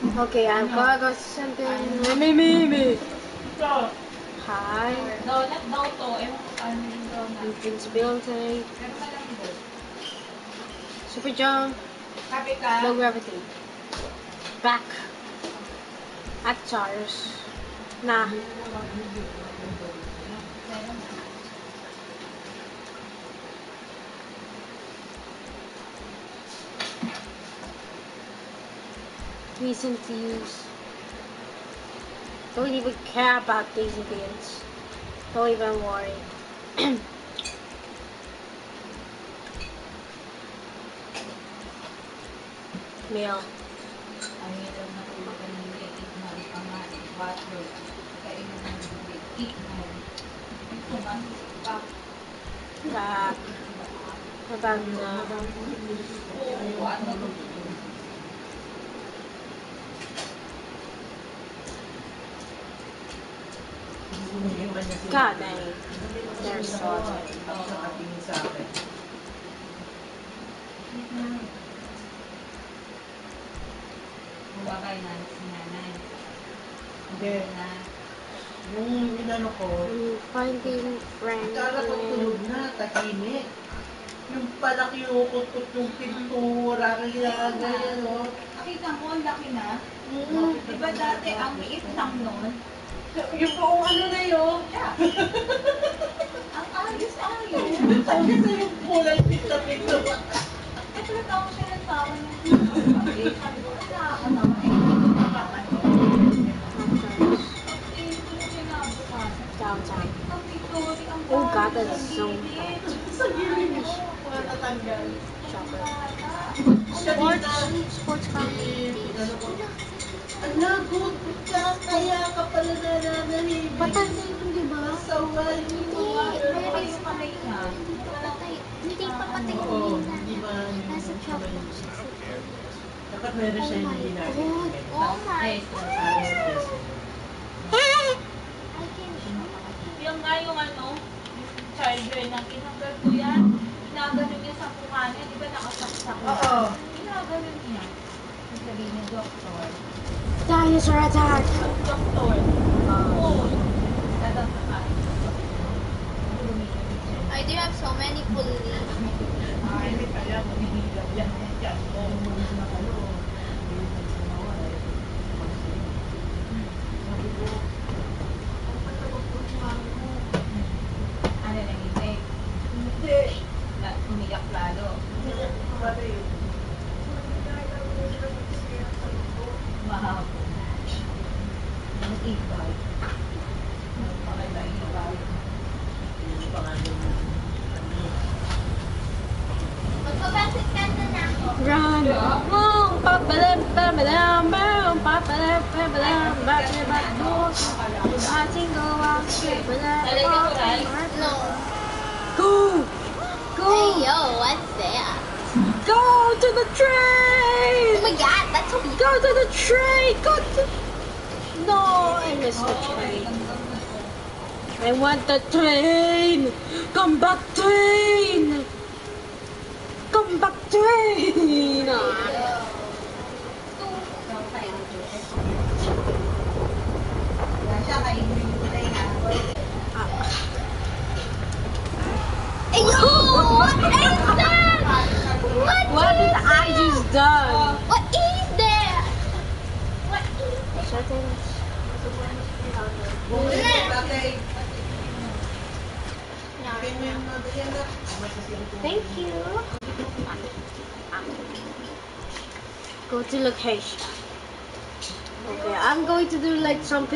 Okay, I'm gonna go something. Me. Hi. Donut daw to. Ewan ko paano yung donut. Invincibility. Pero malambot. Super jump. Happy ka? Low gravity. Back. At Charles. Nah. Recent views. Don't even care about these events. Don't even worry. Meal. Ang hirap na kung makanili. Eat na rin pa nga. Water. Kainan ng bibig. Eat na rin. Ito nga. Back. About na. Oo. Ano? God dang. They're salty. Bumabay na si nanay. Hindi. Na. Yung inano ko, I'm finding friends. kala ko tulog na, tahimik. Yung pala kinukot-kot yung pintura, kaya ganyan, no? Nakita mo, ang laki na. Mm. Diba dati ang liit lang nun? Yung buong ano na yun. Ang ayos-ayos. Sabi na yung kulay pita-pita. Ito na tawag siya ng tawag niya. Sabi ko, nakakatawa. Hindi ko makakatawa. Downtown. Ang picture, ang Oh God, that's so Sa gilid mo, wala natanggal. Sports car. Ano ko? Ala, good ka, kaya ka pala nananahimik. Patay na yun, di ba? Saway mo. Pero yung kamay niya. Hindi papatay ko Oo, yun na. hindi ba? Nasa chopbox. Dapat meron siya yung ginagawa. Oh my. I can Yung nga yung ano, yung charger na kinanggal ko yan. Ginaganon niya sa mukha niya. Di ba nakasaksak na? Oo. Ginaganon niya. Yung sabihin niya, doktor. Dinosaur attack! Doktor. Oo. Dadang sa kain. I do have so many pulli. Ay, hindi kaya manihilap yan. Yan. Ano na hindi? Hindi. Umiyak lalo. Mahapon. Ang ibay. Magpakaiba ibay. Magpapasit ka na ako. Run! Boom! Papalam, papalam, boom! Papalam, papalam, back, boom! I think go out, No. Go! Go! Hey yo, what's that? Go to the Oh train! my god, that's so big. Go to the train! Go to... No, I missed the train. I want the train! Come back, train! Come back, train! Hey yo, what is that? What did I just done? What is that? What is Settings. Thank you. Go to location. Okay, I'm going to do like something.